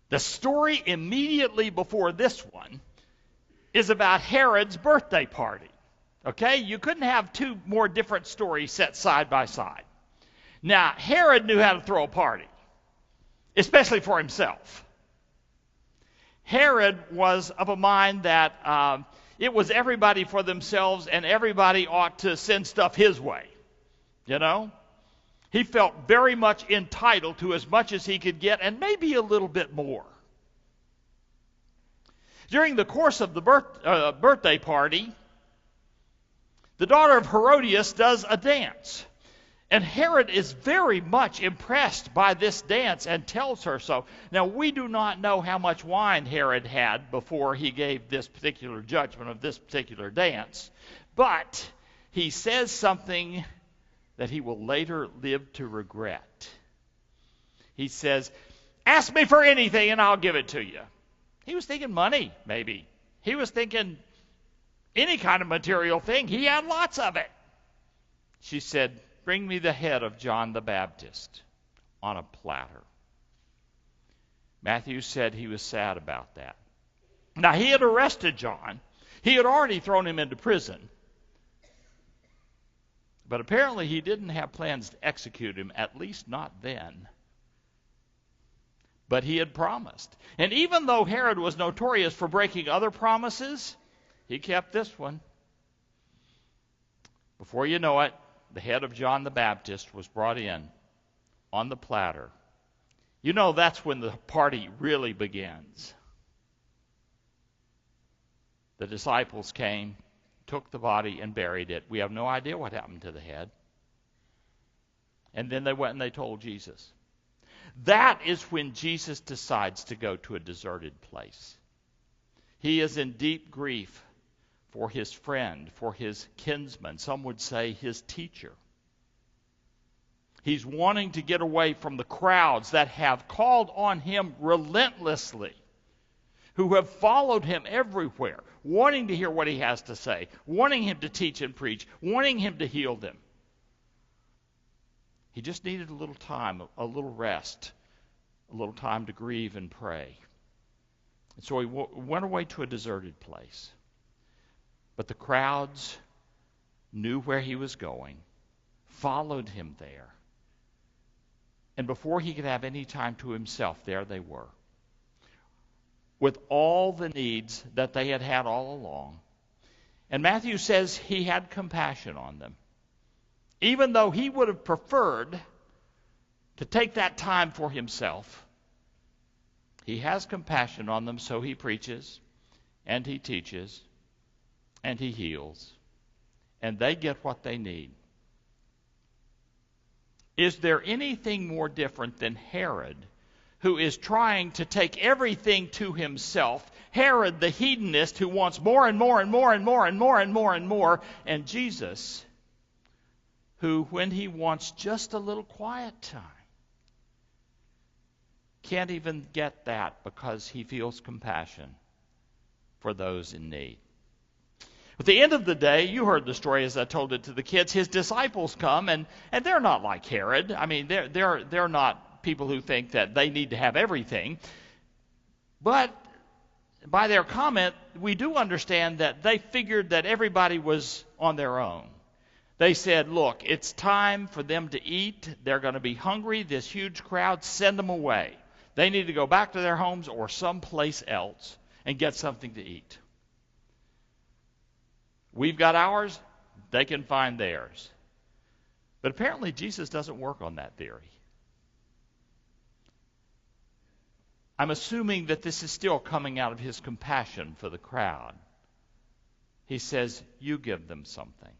The story immediately before this one is about Herod's birthday party. Okay? You couldn't have two more different stories set side by side. Now, Herod knew how to throw a party, especially for himself. Herod was of a mind that it was everybody for themselves and everybody ought to send stuff his way. You know? He felt very much entitled to as much as he could get and maybe a little bit more. During the course of the birthday party, the daughter of Herodias does a dance. And Herod is very much impressed by this dance and tells her so. Now, we do not know how much wine Herod had before he gave this particular judgment of this particular dance. But he says something that he will later live to regret. He says, "Ask me for anything and I'll give it to you." He was thinking money, maybe. He was thinking any kind of material thing. He had lots of it. She said, "Bring me the head of John the Baptist on a platter." Matthew said he was sad about that. Now, he had arrested John. He had already thrown him into prison. But apparently he didn't have plans to execute him, at least not then. But he had promised. And even though Herod was notorious for breaking other promises, he kept this one. Before you know it, the head of John the Baptist was brought in on the platter. You know, that's when the party really begins. The disciples came, took the body, and buried it. We have no idea what happened to the head. And then they went and they told Jesus. That is when Jesus decides to go to a deserted place. He is in deep grief for his friend, for his kinsman, some would say his teacher. He's wanting to get away from the crowds that have called on him relentlessly, who have followed him everywhere, wanting to hear what he has to say, wanting him to teach and preach, wanting him to heal them. He just needed a little time, a little rest, a little time to grieve and pray. And so he went away to a deserted place. But the crowds knew where he was going, followed him there. And before he could have any time to himself, there they were, with all the needs that they had had all along. And Matthew says he had compassion on them. Even though he would have preferred to take that time for himself, he has compassion on them, so he preaches, and he teaches, and he heals, and they get what they need. Is there anything more different than Herod, who is trying to take everything to himself? Herod, the hedonist, who wants more and more and more and more and more and more and more, and Jesus, who, when he wants just a little quiet time, can't even get that because he feels compassion for those in need. At the end of the day, you heard the story as I told it to the kids, his disciples come, and they're not like Herod. I mean, they're not people who think that they need to have everything. But by their comment, we do understand that they figured that everybody was on their own. They said, look, it's time for them to eat. They're going to be hungry. This huge crowd, send them away. They need to go back to their homes or someplace else and get something to eat. We've got ours. They can find theirs. But apparently Jesus doesn't work on that theory. I'm assuming that this is still coming out of his compassion for the crowd. He says, you give them something.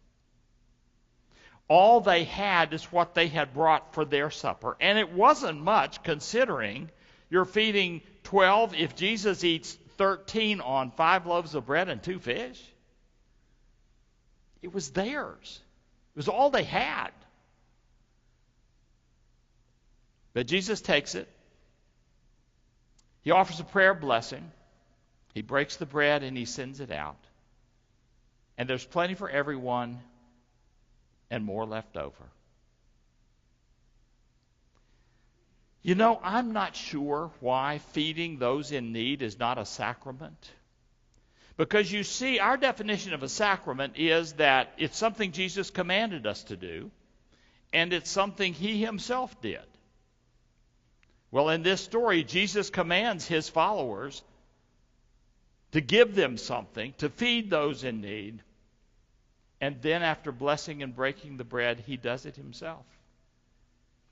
All they had is what they had brought for their supper. And it wasn't much, considering you're feeding 12 if Jesus eats 13 on 5 loaves of bread and 2 fish. It was theirs. It was all they had. But Jesus takes it. He offers a prayer blessing. He breaks the bread and he sends it out. And there's plenty for everyone and more left over. You know, I'm not sure why feeding those in need is not a sacrament. Because you see, our definition of a sacrament is that it's something Jesus commanded us to do, and it's something he himself did. Well, in this story, Jesus commands his followers to give them something, to feed those in need, and then after blessing and breaking the bread, he does it himself.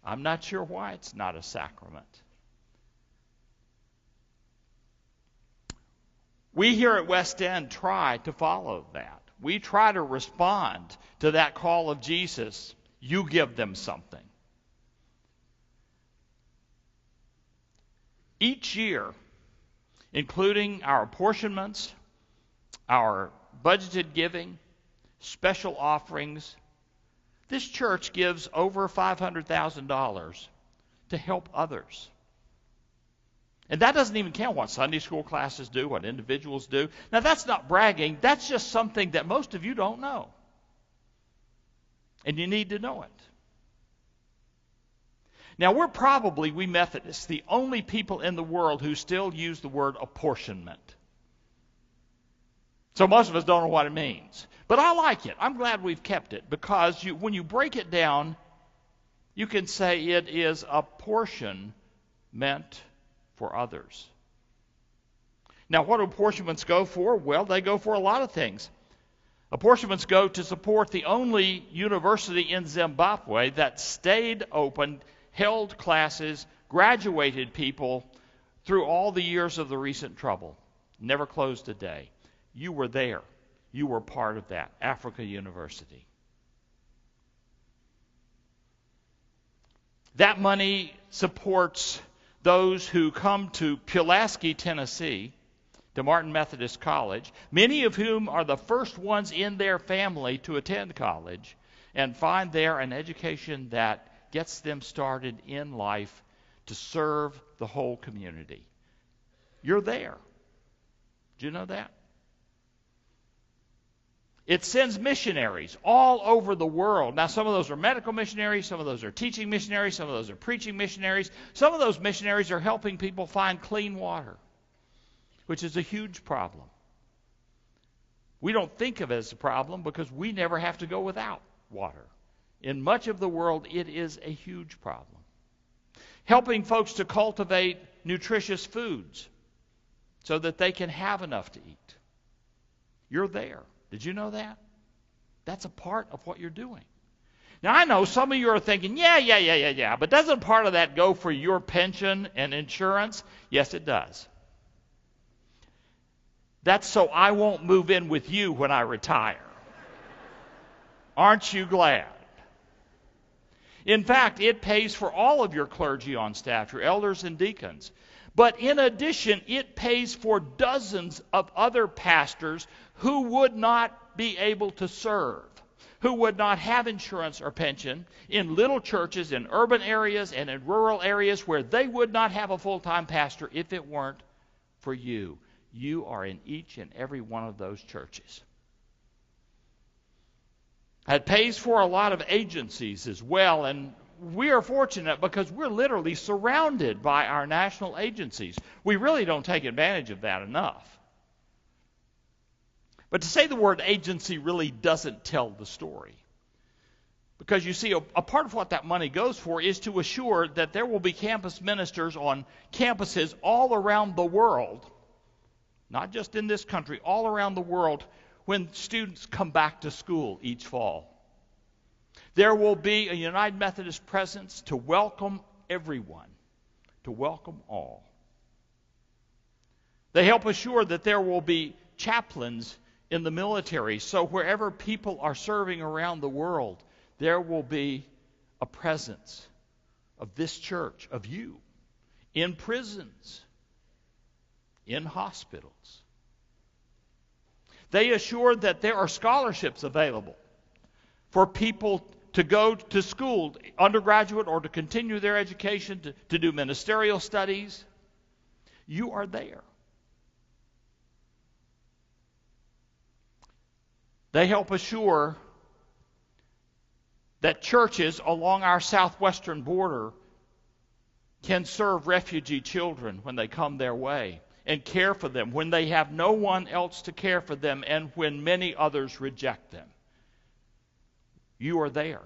I'm not sure why it's not a sacrament. We here at West End try to follow that. We try to respond to that call of Jesus. You give them something. Each year, including our apportionments, our budgeted giving, special offerings, this church gives over $500,000 to help others. And that doesn't even count what Sunday school classes do, what individuals do. Now, that's not bragging. That's just something that most of you don't know. And you need to know it. Now, we Methodists, the only people in the world who still use the word apportionment. So most of us don't know what it means. But I like it. I'm glad we've kept it, because when you break it down, you can say it is a portion meant for others. Now, what do apportionments go for? Well, they go for a lot of things. Apportionments go to support the only university in Zimbabwe that stayed open, held classes, graduated people through all the years of the recent trouble. Never closed a day. You were there. You were part of that. Africa University. That money supports those who come to Pulaski, Tennessee, to Martin Methodist College, many of whom are the first ones in their family to attend college and find there an education that gets them started in life to serve the whole community. You're there. Do you know that? It sends missionaries all over the world. Now, some of those are medical missionaries, some of those are teaching missionaries, some of those are preaching missionaries. Some of those missionaries are helping people find clean water, which is a huge problem. We don't think of it as a problem because we never have to go without water. In much of the world, it is a huge problem. Helping folks to cultivate nutritious foods so that they can have enough to eat. You're there. Did you know that? That's a part of what you're doing. Now, I know some of you are thinking, yeah, but doesn't part of that go for your pension and insurance? Yes, it does. That's so I won't move in with you when I retire. Aren't you glad? In fact, it pays for all of your clergy on staff, your elders and deacons. But in addition, it pays for dozens of other pastors who would not be able to serve, who would not have insurance or pension in little churches in urban areas and in rural areas where they would not have a full-time pastor if it weren't for you. You are in each and every one of those churches. It pays for a lot of agencies as well, and we are fortunate because we're literally surrounded by our national agencies. We really don't take advantage of that enough. But to say the word agency really doesn't tell the story. Because you see, a part of what that money goes for is to assure that there will be campus ministers on campuses all around the world, not just in this country, all around the world, when students come back to school each fall. There will be a United Methodist presence to welcome everyone, to welcome all. They help assure that there will be chaplains in the military, so wherever people are serving around the world, there will be a presence of this church, of you, in prisons, in hospitals. They assure that there are scholarships available for people to go to school, undergraduate, or to continue their education, to do ministerial studies. You are there. They help assure that churches along our southwestern border can serve refugee children when they come their way and care for them when they have no one else to care for them and when many others reject them. You are there.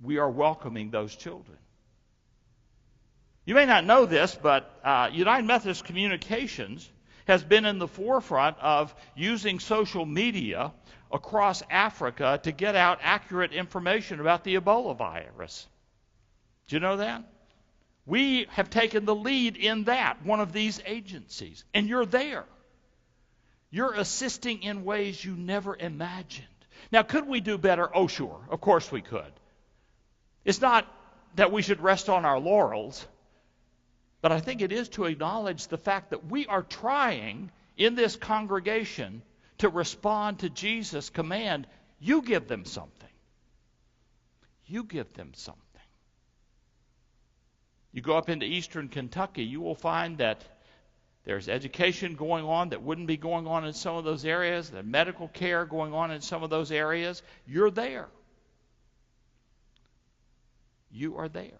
We are welcoming those children. You may not know this, but United Methodist Communications has been in the forefront of using social media across Africa to get out accurate information about the Ebola virus. Do you know that? We have taken the lead in that, one of these agencies, and you're there. You're assisting in ways you never imagined. Now, could we do better? Oh, sure. Of course we could. It's not that we should rest on our laurels, but I think it is to acknowledge the fact that we are trying in this congregation to respond to Jesus' command. You give them something. You give them something. You go up into eastern Kentucky, you will find that there's education going on that wouldn't be going on in some of those areas, there's medical care going on in some of those areas. You're there. You are there.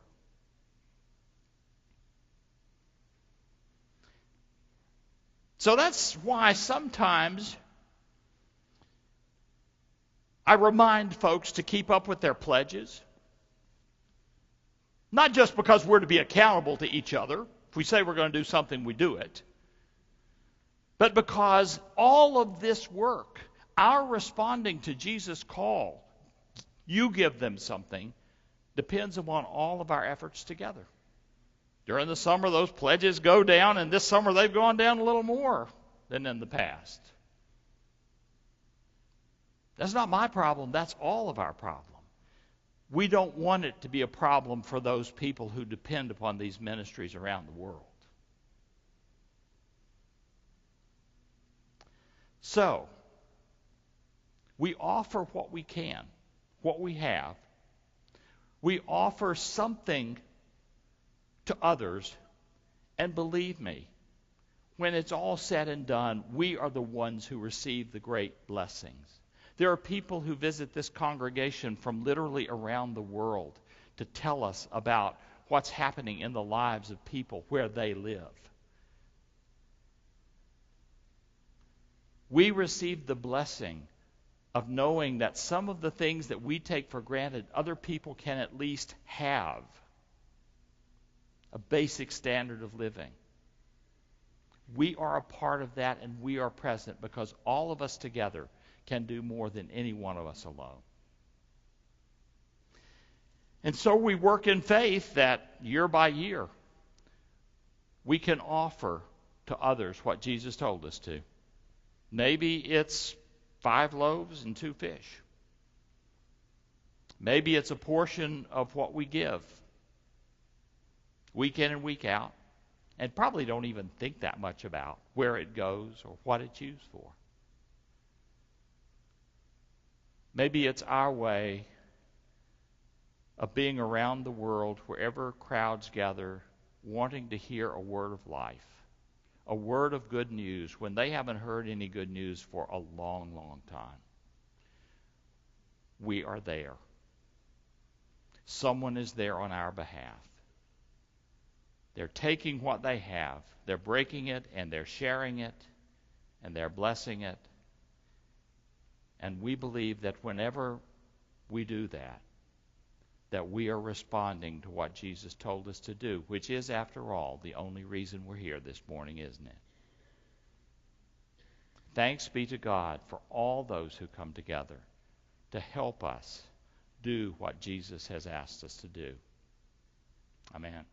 So that's why sometimes I remind folks to keep up with their pledges. Not just because we're to be accountable to each other. If we say we're going to do something, we do it. But because all of this work, our responding to Jesus' call, you give them something, depends upon all of our efforts together. During the summer, those pledges go down, and this summer they've gone down a little more than in the past. That's not my problem. That's all of our problem. We don't want it to be a problem for those people who depend upon these ministries around the world. So, we offer what we can, what we have. We offer something to others, and believe me, when it's all said and done, we are the ones who receive the great blessings. There are people who visit this congregation from literally around the world to tell us about what's happening in the lives of people where they live. We receive the blessing of knowing that some of the things that we take for granted, other people can at least have a basic standard of living. We are a part of that, and we are present because all of us together can do more than any one of us alone. And so we work in faith that year by year we can offer to others what Jesus told us to. Maybe it's 5 loaves and 2 fish. Maybe it's a portion of what we give week in and week out, and probably don't even think that much about where it goes or what it's used for. Maybe it's our way of being around the world wherever crowds gather, wanting to hear a word of life, a word of good news when they haven't heard any good news for a long, long time. We are there. Someone is there on our behalf. They're taking what they have, they're breaking it, and they're sharing it, and they're blessing it. And we believe that whenever we do that, that we are responding to what Jesus told us to do, which is, after all, the only reason we're here this morning, isn't it? Thanks be to God for all those who come together to help us do what Jesus has asked us to do. Amen.